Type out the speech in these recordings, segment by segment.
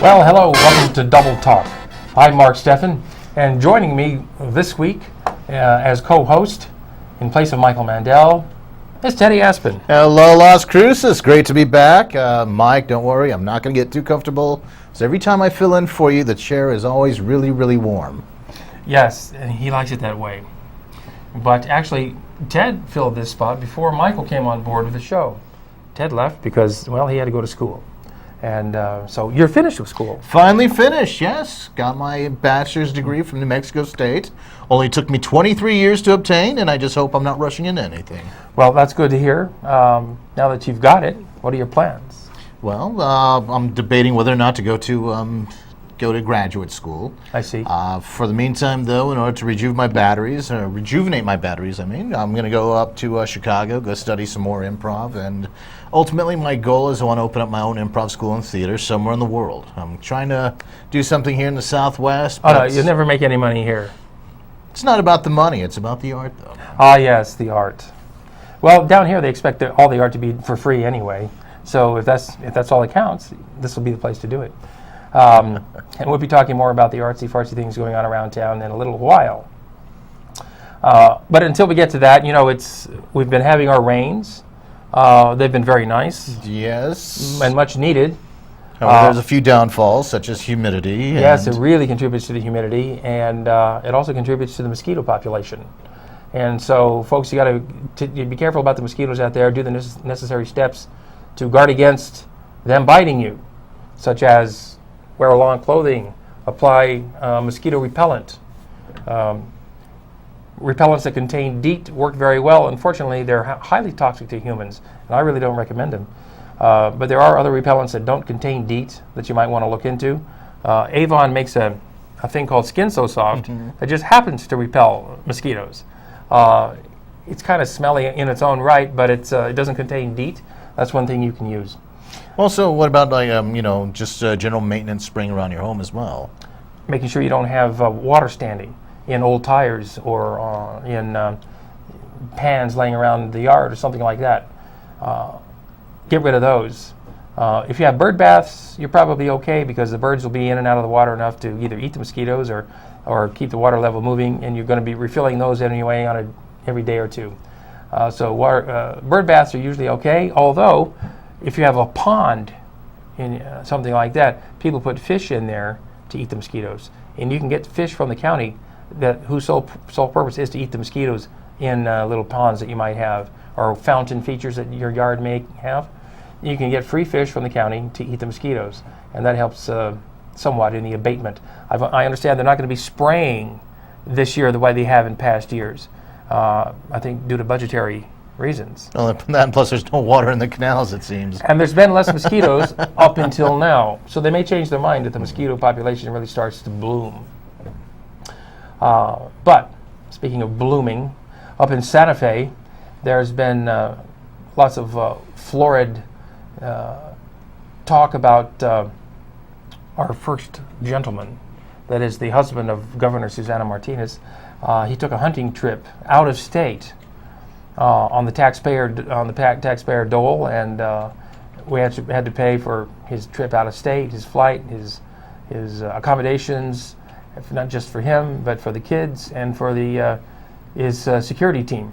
Well, hello, welcome to Double Talk. I'm Mark Steffen, and joining me this week as co-host in place of Michael Mandel is Teddy Aspen. Hello, Las Cruces. Great to be back. Mike, don't worry, I'm not going to get too comfortable. So every time I fill in for you, the chair is always really, really warm. Yes, and he likes it that way. But actually, Ted filled this spot before Michael came on board with the show. Ted left because, well, he had to go to school. And so you're finished with school. Finally finished, yes. Got my bachelor's degree from New Mexico State. Only took me 23 years to obtain, and I just hope I'm not rushing into anything. Well, that's good to hear. Now that you've got it, what are your plans? Well, I'm debating whether or not to go to graduate school. I see. For the meantime, though, in order to rejuvenate my batteries, I'm going to go up to Chicago, go study some more improv, and ultimately my goal is I want to open up my own improv school and theater somewhere in the world. I'm trying to do something here in the Southwest. Oh, no, you'll never make any money here. It's not about the money, it's about the art, though. Ah, yes, the art. Well, down here they expect all the art to be for free anyway. So if that's all that counts, this will be the place to do it. And we'll be talking more about the artsy-fartsy things going on around town in a little while. But until we get to that, we've been having our rains. They've been very nice. Yes. And much needed. There's a few downfalls, such as humidity. Yes, it really contributes to the humidity, and it also contributes to the mosquito population. And so, folks, you got to be careful about the mosquitoes out there. Do the necessary steps to guard against them biting you, such as wear long clothing, apply mosquito repellent. Repellents that contain DEET work very well. Unfortunately, they're highly toxic to humans, and I really don't recommend them. But there are other repellents that don't contain DEET that you might want to look into. Avon makes a thing called Skin So Soft that just happens to repel mosquitoes. It's kind of smelly in its own right, but it doesn't contain DEET. That's one thing you can use. Also, what about just general maintenance spraying around your home as well? Making sure you don't have water standing in old tires or in pans laying around the yard or something like that. Get rid of those. If you have bird baths, you're probably okay because the birds will be in and out of the water enough to either eat the mosquitoes or keep the water level moving, and you're going to be refilling those anyway on every day or two. So bird baths are usually okay, although if you have a pond in something like that, people put fish in there to eat the mosquitoes. And you can get fish from the county whose sole purpose is to eat the mosquitoes in little ponds that you might have, or fountain features that your yard may have. You can get free fish from the county to eat the mosquitoes, and that helps somewhat in the abatement. I understand they're not going to be spraying this year the way they have in past years, I think due to budgetary reasons. Well, and plus there's no water in the canals, it seems. And there's been less mosquitoes up until now, so they may change their mind if the mosquito population really starts to bloom. But speaking of blooming, up in Santa Fe, there's been lots of florid talk about our first gentleman, that is the husband of Governor Susana Martinez. He took a hunting trip out of state on the taxpayer dole, and we had to pay for his trip out of state, his flight, his accommodations, not just for him but for the kids and for his security team.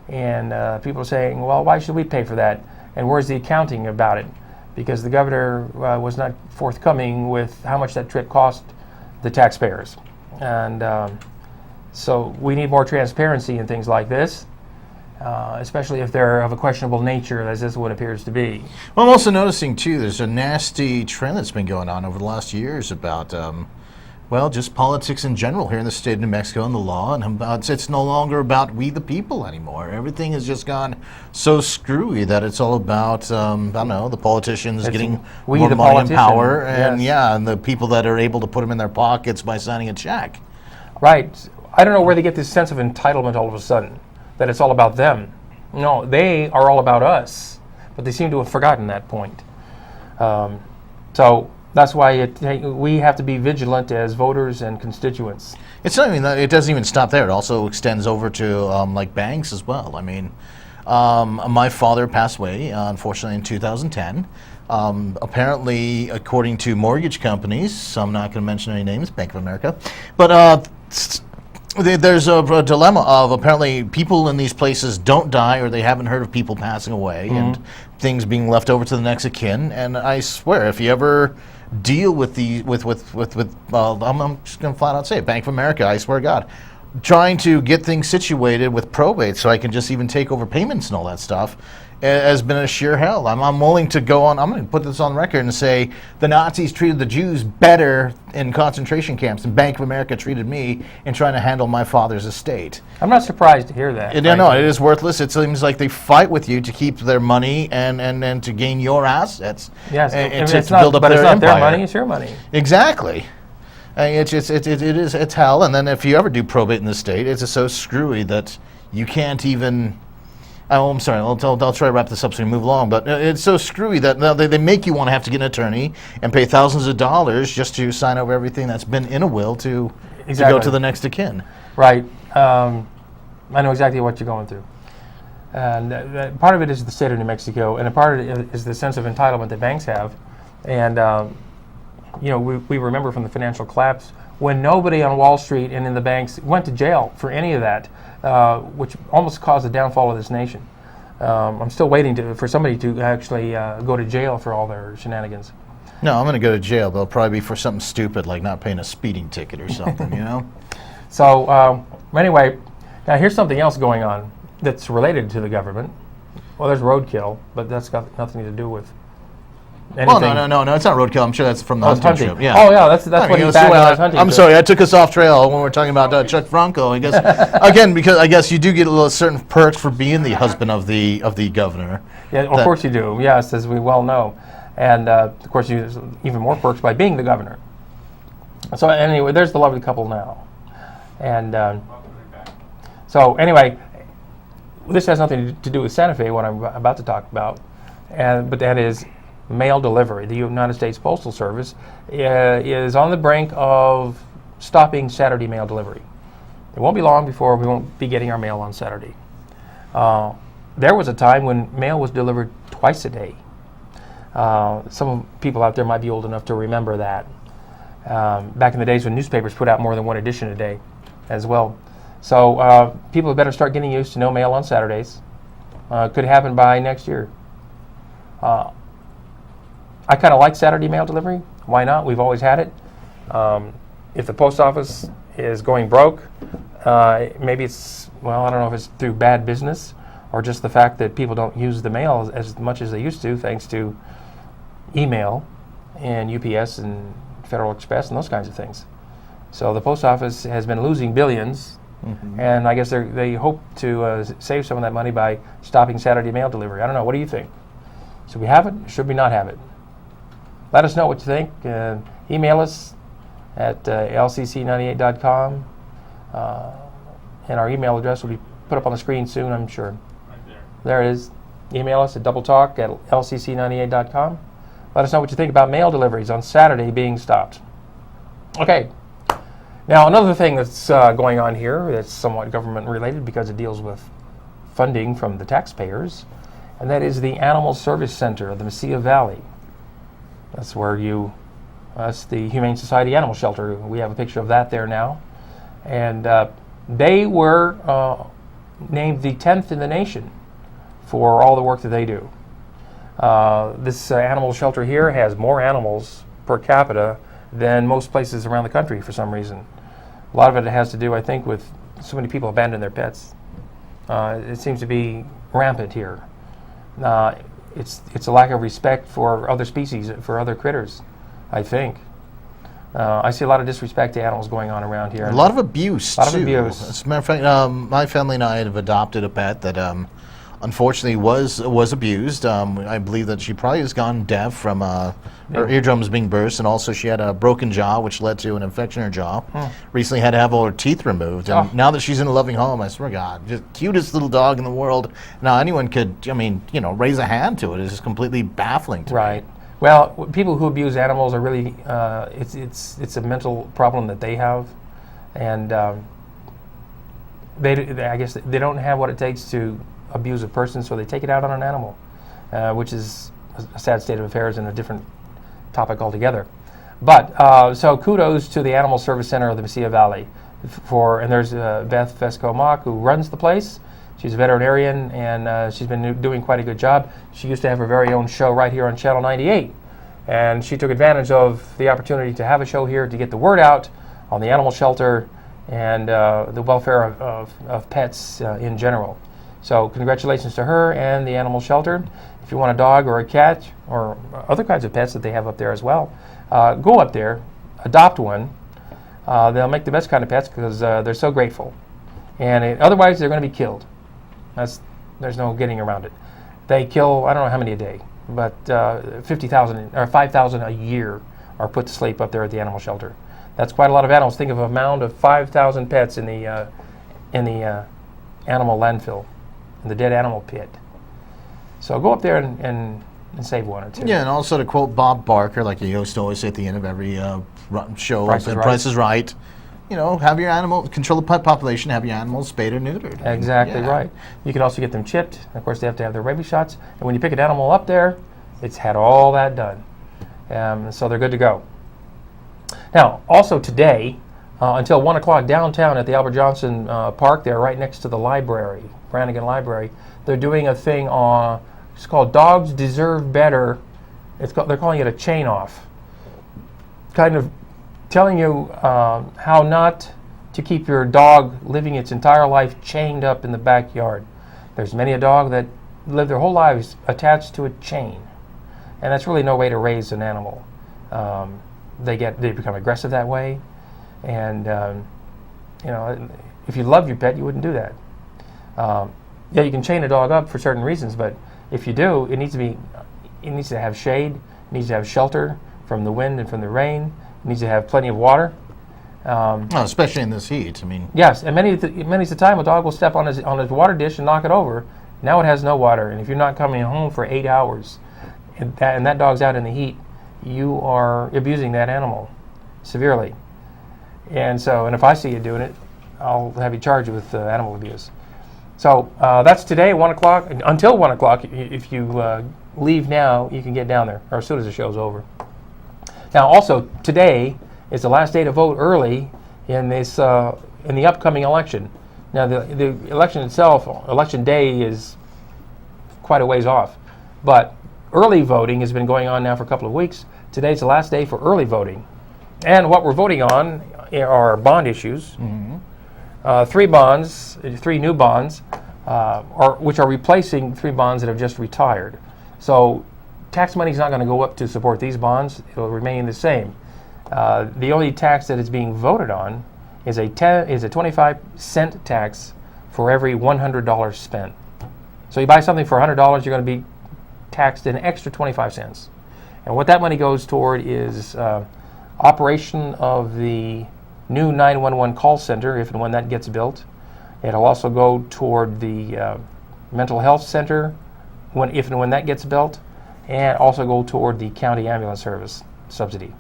And people are saying, well, why should we pay for that? And where's the accounting about it? Because the governor was not forthcoming with how much that trip cost the taxpayers. And so we need more transparency in things like this, especially if they're of a questionable nature, as this one appears to be. Well, I'm also noticing, too, there's a nasty trend that's been going on over the last years about just politics in general here in the state of New Mexico and the law, and it's no longer about we the people anymore. Everything has just gone so screwy that it's all about, the politicians getting more money and power, and and the people that are able to put them in their pockets by signing a check. Right. I don't know where they get this sense of entitlement all of a sudden, that it's all about them. No, they are all about us, but they seem to have forgotten that point. So that's why we have to be vigilant as voters and constituents. It's not even that, it doesn't even stop there. It also extends over to banks as well. I mean, my father passed away, unfortunately, in 2010. Apparently, according to mortgage companies, I'm not going to mention any names, Bank of America, but there's a dilemma of apparently people in these places don't die or they haven't heard of people passing away and things being left over to the next of kin. And I swear, if you ever deal with I'm just going to flat out say it, Bank of America, I swear to God, trying to get things situated with probate so I can just even take over payments and all that stuff has been a sheer hell. I'm willing to go on, I'm going to put this on record and say the Nazis treated the Jews better in concentration camps than Bank of America treated me in trying to handle my father's estate. I'm not surprised to hear that. No, it is worthless. It seems like they fight with you to keep their money and to gain your assets. Yes, and it's to not, build up but their it's not empire. their money, it's your money. Exactly. It's hell. And then if you ever do probate in the state, it's so screwy that you can't even. Oh, I'm sorry. I'll try to wrap this up so we move along. But it's so screwy that now they make you want to have to get an attorney and pay thousands of dollars just to sign over everything that's been in a will to go to the next of kin. Right. I know exactly what you're going through. And part of it is the state of New Mexico, and a part of it is the sense of entitlement that banks have. And we remember from the financial collapse when nobody on Wall Street and in the banks went to jail for any of that, which almost caused the downfall of this nation. I'm still waiting for somebody to actually go to jail for all their shenanigans. No, I'm going to go to jail. They'll probably be for something stupid like not paying a speeding ticket or something, So anyway, now here's something else going on that's related to the government. Well, there's roadkill, but that's got nothing to do with anything. Well, no, it's not roadkill. I'm sure that's from the hunting trip. Yeah. Oh, yeah, that's what he's back on his hunting I'm trip. sorry, I took us off trail when we were talking about Chuck Franco. I guess again because I guess you do get a little certain perks for being the husband of the governor. Yeah, of course you do. Yes, as we well know, and of course you there's even more perks by being the governor. So anyway, there's the lovely couple now, and so anyway, this has nothing to do with Santa Fe. What I'm about to talk about, but that is mail delivery. The United States Postal Service is on the brink of stopping Saturday mail delivery. It won't be long before we won't be getting our mail on Saturday. There was a time when mail was delivered twice a day. Some people out there might be old enough to remember that. Back in the days when newspapers put out more than one edition a day as well. So people had better start getting used to no mail on Saturdays. Could happen by next year. I kind of like Saturday mail delivery. Why not? We've always had it. If the post office is going broke, maybe it's, I don't know if it's through bad business or just the fact that people don't use the mail as much as they used to thanks to email and UPS and Federal Express and those kinds of things. So the post office has been losing billions, and I guess they hope to save some of that money by stopping Saturday mail delivery. I don't know. What do you think? Should we have it? Should we not have it? Let us know what you think. Email us at lcc98.com. And our email address will be put up on the screen soon, I'm sure. Right there. There it is. Email us at doubletalk@lcc98.com. Let us know what you think about mail deliveries on Saturday being stopped. Okay. Now, another thing that's going on here that's somewhat government related because it deals with funding from the taxpayers, and that is the Animal Service Center of the Mesilla Valley. That's where that's the Humane Society Animal Shelter. We have a picture of that there now. And they were named the 10th in the nation for all the work that they do. This animal shelter here has more animals per capita than most places around the country for some reason. A lot of it has to do, I think, with so many people abandon their pets. It seems to be rampant here. It's a lack of respect for other species, for other critters, I think. I see a lot of disrespect to animals going on around here. A lot of abuse, A lot of too. abuse. As a matter of fact, my family and I have adopted a pet that unfortunately was abused. I believe that she probably has gone deaf from her eardrums being burst, and also she had a broken jaw, which led to an infection in her jaw. Recently had to have all her teeth removed, and now that she's in a loving home, I swear to God, just cutest little dog in the world. Now anyone could, raise a hand to it. It's just completely baffling to me. Right. Well, people who abuse animals are really, it's a mental problem that they have, and I guess they don't have what it takes to abuse a person, so they take it out on an animal, which is a sad state of affairs and a different topic altogether. But so kudos to the Animal Service Center of the Mesilla Valley and there's Beth Fesco-Mock, who runs the place. She's a veterinarian, and she's been doing quite a good job. She used to have her very own show right here on Channel 98, and she took advantage of the opportunity to have a show here to get the word out on the animal shelter and the welfare of pets in general. So congratulations to her and the animal shelter. If you want a dog or a cat or other kinds of pets that they have up there as well, go up there, adopt one. They'll make the best kind of pets because they're so grateful. And otherwise, they're going to be killed. There's no getting around it. They kill, I don't know how many a day, but 50,000 or 5,000 a year are put to sleep up there at the animal shelter. That's quite a lot of animals. Think of a mound of 5,000 pets in the animal landfill, in the dead animal pit. So go up there and save one or two. Yeah, and also to quote Bob Barker, like he used to always say at the end of every show, Price is Right. You know, have your animal, control the pet population, have your animals spayed or neutered. Exactly right. You can also get them chipped. Of course, they have to have their rabies shots. And when you pick an animal up there, it's had all that done. So they're good to go. Now, also today, until 1 o'clock downtown at the Albert Johnson Park there, right next to the library, Brannigan Library, they're doing a thing on, it's called Dogs Deserve Better. They're calling it a chain off. Kind of telling you how not to keep your dog living its entire life chained up in the backyard. There's many a dog that live their whole lives attached to a chain, and that's really no way to raise an animal. They become aggressive that way, and you know, if you love your pet, you wouldn't do that. Yeah, you can chain a dog up for certain reasons, but if you do, it needs to have shade, it needs to have shelter from the wind and from the rain. It needs to have plenty of water. Especially in this heat. I mean. Yes, and many of the time a dog will step on his water dish and knock it over. Now it has no water, and if you're not coming home for 8 hours, and that dog's out in the heat, you are abusing that animal severely. And if I see you doing it, I'll have you charged with animal abuse. So that's today, 1 o'clock, until 1 o'clock. If you leave now, you can get down there, or as soon as the show's over. Now, also today is the last day to vote early in this in the upcoming election. Now, the election itself, election day, is quite a ways off, but early voting has been going on now for a couple of weeks. Today's the last day for early voting, and what we're voting on are bond issues. Mm-hmm. Three new bonds, which are replacing 3 bonds that have just retired. So tax money is not going to go up to support these bonds. It will remain the same. The only tax that is being voted on is a 25-cent tax for every $100 spent. So you buy something for $100, you're going to be taxed an extra 25 cents. And what that money goes toward is operation of the new 911 call center, if and when that gets built. It'll also go toward the mental health center, if and when that gets built, and also go toward the county ambulance service subsidy.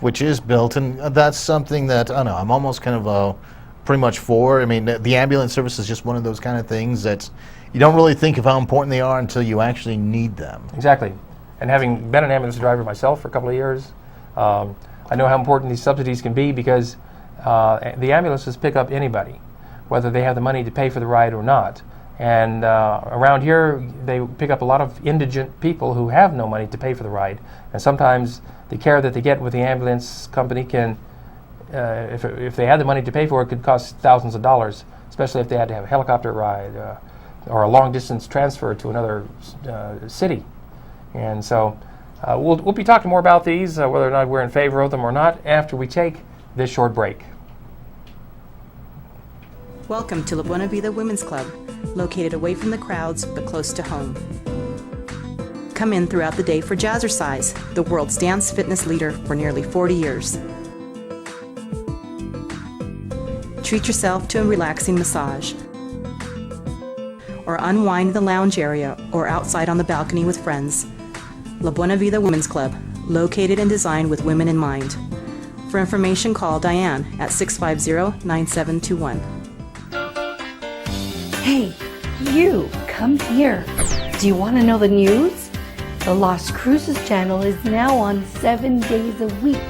Which is built, and that's something that, I don't know, I'm almost kind of pretty much for. I mean, the ambulance service is just one of those kind of things that you don't really think of how important they are until you actually need them. Exactly. And having been an ambulance driver myself for a couple of years, I know how important these subsidies can be because the ambulances pick up anybody, whether they have the money to pay for the ride or not. And around here, they pick up a lot of indigent people who have no money to pay for the ride. And sometimes the care that they get with the ambulance company can, if they had the money to pay for it, could cost thousands of dollars, especially if they had to have a helicopter ride or a long-distance transfer to another city. And so we'll be talking more about these, whether or not we're in favor of them or not, after we take this short break. Welcome to La Buena Vida Women's Club, located away from the crowds but close to home. Come in throughout the day for Jazzercise, the world's dance fitness leader for nearly 40 years. Treat yourself to a relaxing massage, or unwind in the lounge area or outside on the balcony with friends. La Buena Vida Women's Club, located and designed with women in mind. For information, call Diane at 650-9721. Hey, you, come here. Do you want to know the news? The Lost Cruises channel is now on 7 days a week,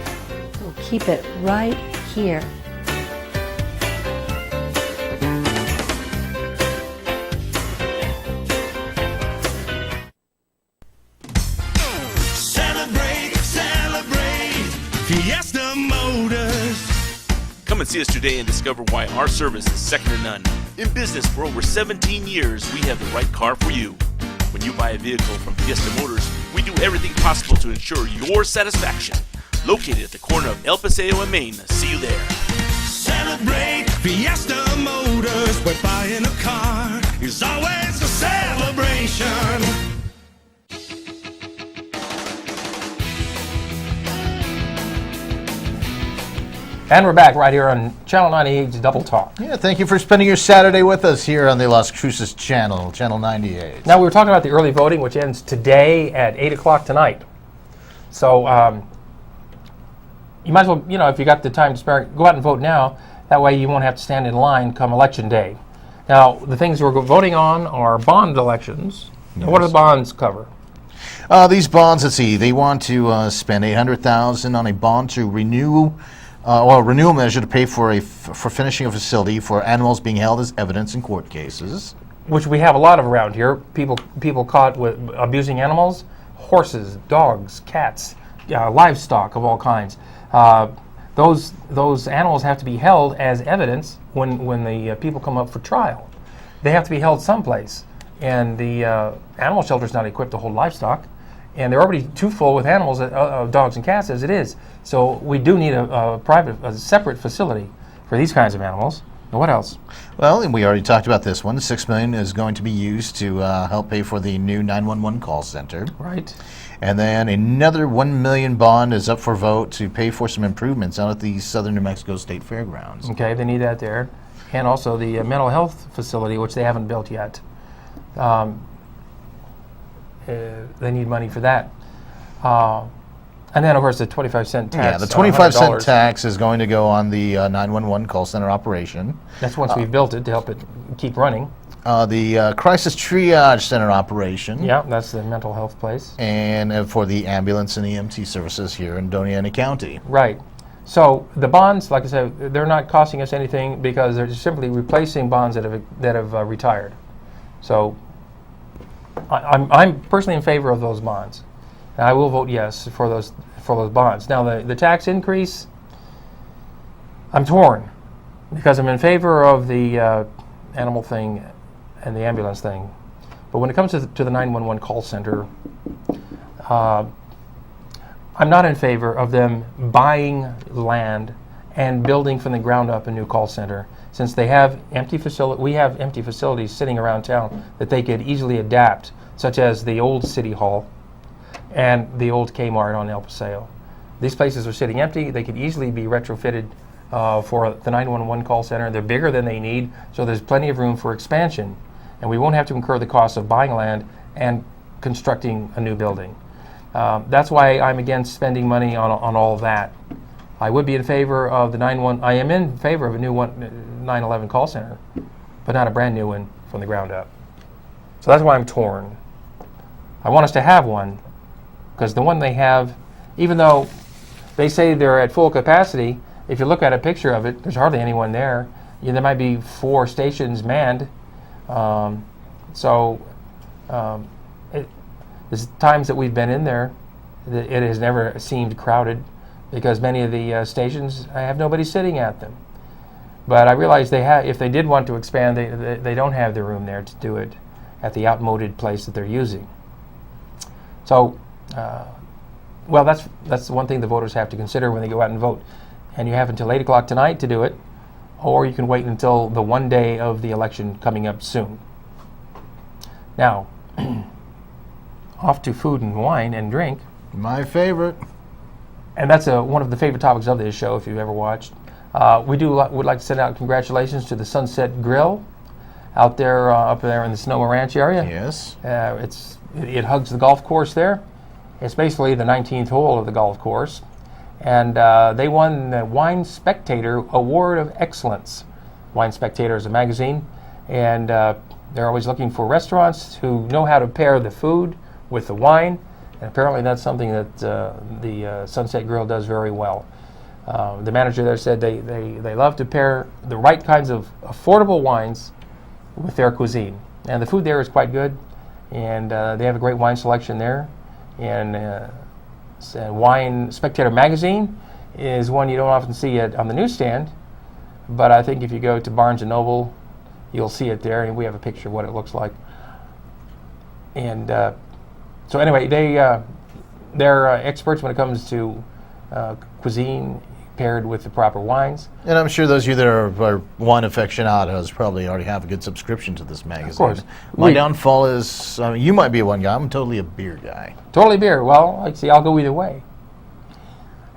so keep it right here. Celebrate, celebrate, Fiesta Motors. Come and see us today and discover why our service is second to none. In business for over 17 years, we have the right car for you. When you buy a vehicle from Fiesta Motors, we do everything possible to ensure your satisfaction. Located at the corner of El Paseo and Main. See you there. Celebrate, Fiesta Motors, where buying a car is always a celebration. And we're back right here on Channel 98's Double Talk. Yeah, thank you for spending your Saturday with us here on the Las Cruces channel, Channel 98. Now, we were talking about the early voting, which ends today at 8 o'clock tonight. So you might as well, if you got the time to spare, go out and vote now. That way you won't have to stand in line come Election Day. Now, the things we're voting on are bond elections. Yes. Now, what do the bonds cover? These bonds, let's see, they want to spend $800,000 on a bond to renewal measure to pay for finishing a facility for animals being held as evidence in court cases. Which we have a lot of around here. People caught with abusing animals, horses, dogs, cats, livestock of all kinds. Those animals have to be held as evidence when the people come up for trial. They have to be held someplace, and the animal shelter's not equipped to hold livestock, and they're already too full with animals, dogs and cats as it is. So we do need a separate facility for these kinds of animals. Now, what else? Well, and we already talked about this one. $6 million is going to be used to help pay for the new 911 call center. Right. And then another $1 million bond is up for vote to pay for some improvements out at the Southern New Mexico State Fairgrounds. Okay, they need that there. And also the mental health facility, which they haven't built yet. They need money for that. And then, of course, the 25-cent tax. Yeah, the 25-cent tax is going to go on the 911 call center operation. That's once we've built it to help it keep running. The crisis triage center operation. Yeah, that's the mental health place. And for the ambulance and EMT services here in Doña Ana County. Right. So the bonds, like I said, they're not costing us anything because they're just simply replacing bonds that have retired. So I'm personally in favor of those bonds. And I will vote yes for those bonds. Now the tax increase, I'm torn because I'm in favor of the animal thing and the ambulance thing. But when it comes to the 911 call center, I'm not in favor of them buying land and building from the ground up a new call center, since we have empty facilities sitting around town that they could easily adapt, such as the old City Hall and the old Kmart on El Paseo. These places are sitting empty. They could easily be retrofitted for the 911 call center. They're bigger than they need, so there's plenty of room for expansion. And we won't have to incur the cost of buying land and constructing a new building. That's why I'm against spending money on all of that. I would be in favor of the 911. I am in favor of a new 911 call center, but not a brand new one from the ground up. So that's why I'm torn. I want us to have one, because the one they have, even though they say they're at full capacity, if you look at a picture of it, there's hardly anyone there. There might be 4 stations manned. There's times that we've been in there, it has never seemed crowded because many of the stations have nobody sitting at them. But I realize if they did want to expand, they don't have the room there to do it at the outmoded place that they're using. So, that's one thing the voters have to consider when they go out and vote. And you have until 8 o'clock tonight to do it, or you can wait until the one day of the election coming up soon. Now, off to food and wine and drink. My favorite. And that's one of the favorite topics of this show, if you've ever watched. Would like to send out congratulations to the Sunset Grill out there, up there in the Sonoma Ranch area. Yes. It hugs the golf course there. It's basically the 19th hole of the golf course. And they won the Wine Spectator Award of Excellence. Wine Spectator is a magazine, and they're always looking for restaurants who know how to pair the food with the wine. And apparently that's something that the Sunset Grill does very well. The manager there said they love to pair the right kinds of affordable wines with their cuisine. And the food there is quite good, and they have a great wine selection there. And Wine Spectator magazine is one you don't often see on the newsstand, but I think if you go to Barnes & Noble, you'll see it there, and we have a picture of what it looks like. And so anyway, they're experts when it comes to cuisine paired with the proper wines. And I'm sure those of you that are wine aficionados probably already have a good subscription to this magazine. Of course. My downfall is, you might be a one guy, I'm totally a beer guy. Totally beer. Well, like, see, I'll go either way.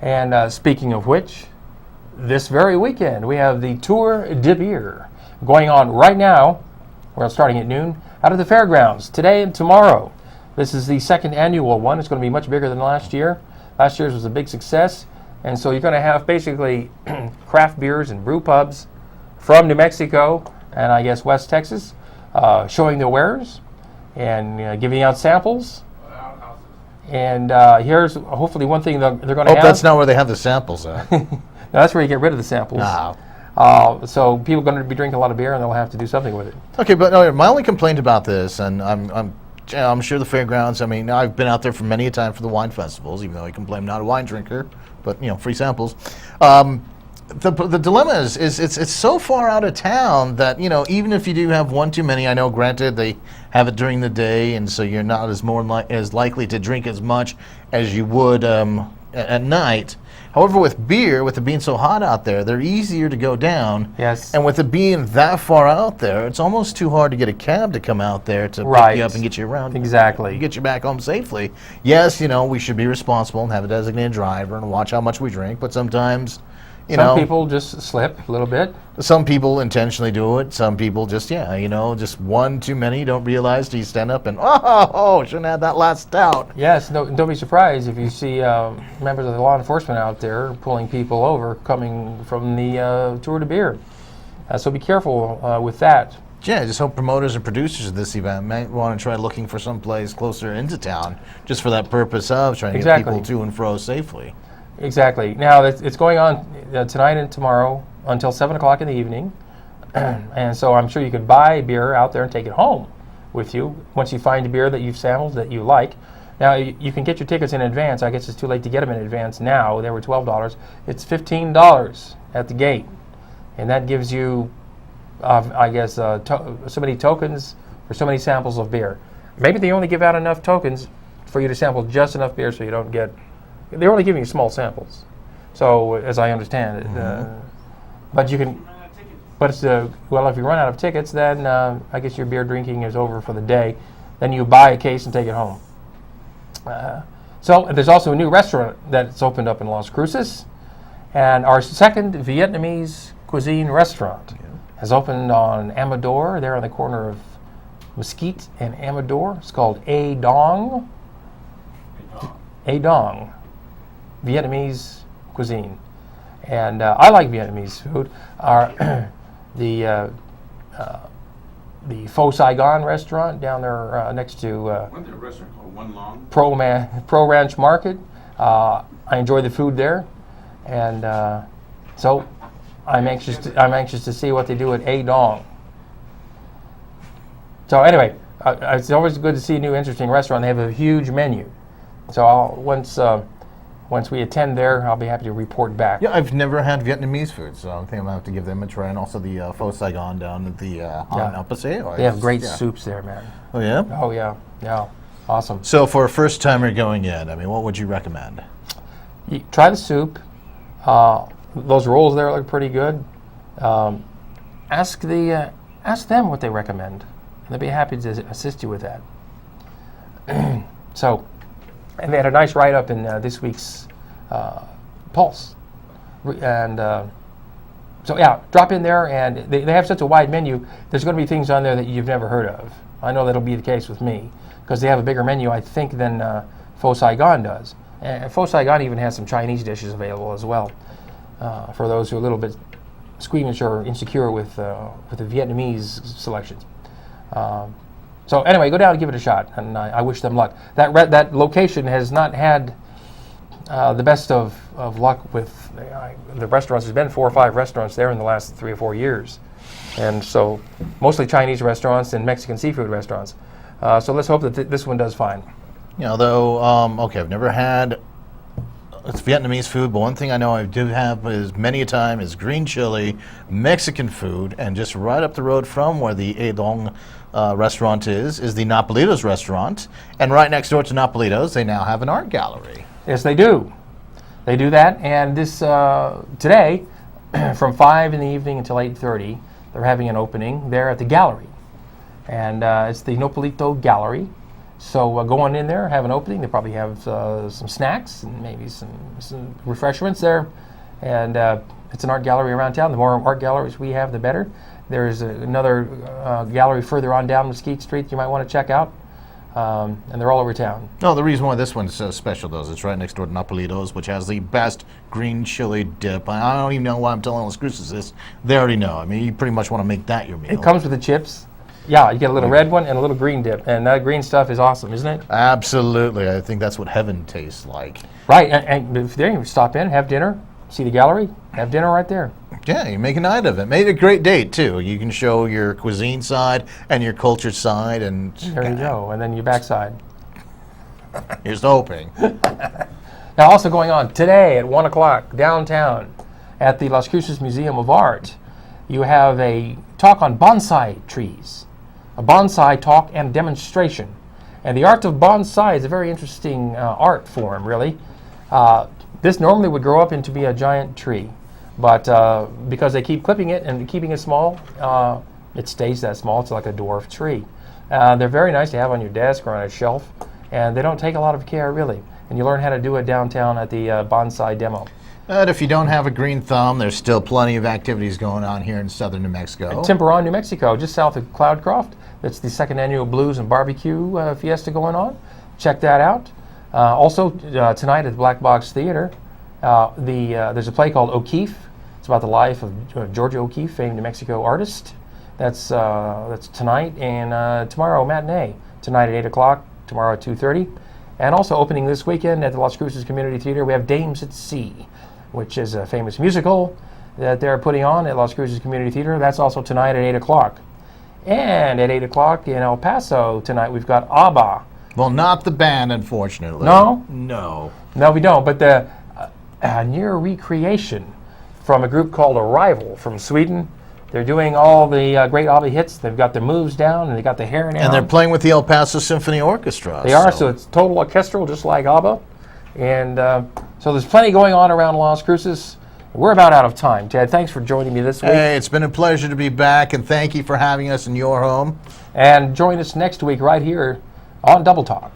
And speaking of which, this very weekend we have the Tour de Beer going on right now. We're starting at noon out of the fairgrounds today and tomorrow. This is the second annual one. It's going to be much bigger than last year. Last year's was a big success. And so you're going to have basically craft beers and brew pubs from New Mexico and I guess West Texas showing their wares and giving out samples. And here's hopefully one thing they're going to have. That's not where they have the samples at. No, that's where you get rid of the samples. No. So people are going to be drinking a lot of beer and they'll have to do something with it. Okay, but no, my only complaint about this, and I'm sure the fairgrounds, I mean, I've been out there for many a time for the wine festivals, even though I complain I'm not a wine drinker, but, free samples. The dilemma is it's so far out of town that, even if you do have one too many, I know, granted, they have it during the day, and so you're not as likely to drink as much as you would at night. However, with beer, with it being so hot out there, they're easier to go down. Yes. And with it being that far out there, it's almost too hard to get a cab to come out there to pick you up and get you around. Exactly. Get you back home safely. Yes, we should be responsible and have a designated driver and watch how much we drink, but sometimes, some people just slip a little bit. Some people intentionally do it. Some people just, just one too many, don't realize till you stand up and, shouldn't have that last stout. Yes, don't be surprised if you see members of the law enforcement out there pulling people over coming from the Tour de Beer. So be careful with that. Yeah, just hope promoters and producers of this event might want to try looking for some place closer into town just for that purpose of trying to get people to and fro safely. Exactly. Now, it's going on tonight and tomorrow until 7 o'clock in the evening. And so I'm sure you could buy beer out there and take it home with you once you find a beer that you've sampled that you like. Now, you can get your tickets in advance. I guess it's too late to get them in advance now. They were $12. It's $15 at the gate. And that gives you, so many tokens for so many samples of beer. Maybe they only give out enough tokens for you to sample just enough beer so you don't get... They're only giving you small samples, so as I understand it. But you can. But it's if you run out of tickets, then I guess your beer drinking is over for the day. Then you buy a case and take it home. So there's also a new restaurant that's opened up in Las Cruces, and our second Vietnamese cuisine restaurant has opened on Amador, there on the corner of Mesquite and Amador. It's called A Dong. A Dong. Vietnamese cuisine, and I like Vietnamese food. The Pho Saigon restaurant down there next to Wasn't there a restaurant called One Long? Pro Ranch Market. I enjoy the food there, and so I'm anxious to see what they do at A Dong. So anyway, it's always good to see a new interesting restaurant. They have a huge menu, so once we attend there, I'll be happy to report back. Yeah, I've never had Vietnamese food, so I think I'm going to have to give them a try. And also the Pho Saigon down at the on El Paseo. They have great soups there, man. Oh, yeah? Oh, yeah. Awesome. So for a first-timer going in, what would you recommend? You try the soup. Those rolls there look pretty good. Ask them what they recommend. They'll be happy to assist you with that. And they had a nice write-up in this week's Pulse. And drop in there, and they have such a wide menu, there's going to be things on there that you've never heard of. I know that'll be the case with me, because they have a bigger menu, I think, than Pho Saigon does. And Pho Saigon even has some Chinese dishes available as well, for those who are a little bit squeamish or insecure with the Vietnamese selections. So anyway, go down and give it a shot, and I wish them luck. That location has not had the best of luck with the restaurants. There's been 4 or 5 restaurants there in the last 3 or 4 years, and so mostly Chinese restaurants and Mexican seafood restaurants. So let's hope that this one does fine. You know, though, okay, I've never had it's Vietnamese food, but one thing I know I do have is many a time is green chili, Mexican food, and just right up the road from where the Adong restaurant is the Napolitos restaurant, and right next door to Napolitos, they now have an art gallery. Yes, they do. They do that, and this today, from 5 in the evening until 8:30, they're having an opening there at the gallery, and it's the Napolito Gallery. So go on in there, have an opening. They probably have some snacks and maybe some refreshments there, and it's an art gallery around town. The more art galleries we have, the better. There's another gallery further on down Mesquite Street you might want to check out. And they're all over town. No, the reason why this one's so special, though, is it's right next door to Napolitos, which has the best green chili dip. I don't even know why I'm telling Las Cruces this. They already know. I mean, you pretty much want to make that your meal. It comes with the chips. Yeah, you get a little red one and a little green dip. And that green stuff is awesome, isn't it? Absolutely. I think that's what heaven tastes like. Right. And if there, you stop in, have dinner, see the gallery, have dinner right there. Yeah, you make a night of it. Made a great date, too. You can show your cuisine side and your culture side. And there you go. And then your backside. Here's hoping. Now, also going on today at 1 o'clock downtown at the Las Cruces Museum of Art, you have a talk on bonsai trees, a bonsai talk and demonstration. And the art of bonsai is a very interesting art form, really. This normally would grow up into be a giant tree, but because they keep clipping it and keeping it small, it stays that small. It's like a dwarf tree. They're very nice to have on your desk or on a shelf, and they don't take a lot of care, really. And you learn how to do it downtown at the bonsai demo. But if you don't have a green thumb, there's still plenty of activities going on here in southern New Mexico. Tiburon, New Mexico, just south of Cloudcroft. That's the second annual Blues and Barbecue Fiesta going on. Check that out. Also, tonight at the Black Box Theater, there's a play called O'Keeffe. It's about the life of Georgia O'Keeffe, famed New Mexico artist. That's tonight, and tomorrow matinee. Tonight at 8 o'clock, tomorrow at 2:30. And also opening this weekend at the Las Cruces Community Theater, we have Dames at Sea, which is a famous musical that they're putting on at Las Cruces Community Theater. That's also tonight at 8 o'clock. And at 8 o'clock in El Paso tonight, we've got ABBA. Well, not the band, unfortunately. No? No. No, we don't. But the near recreation from a group called Arrival from Sweden. They're doing all the great ABBA hits. They've got their moves down, and they got the hair down. And they're playing with the El Paso Symphony Orchestra. They are, so it's total orchestral, just like ABBA. And so there's plenty going on around Las Cruces. We're about out of time. Ted, thanks for joining me this week. Hey, it's been a pleasure to be back, and thank you for having us in your home. And join us next week right here on Double Talk.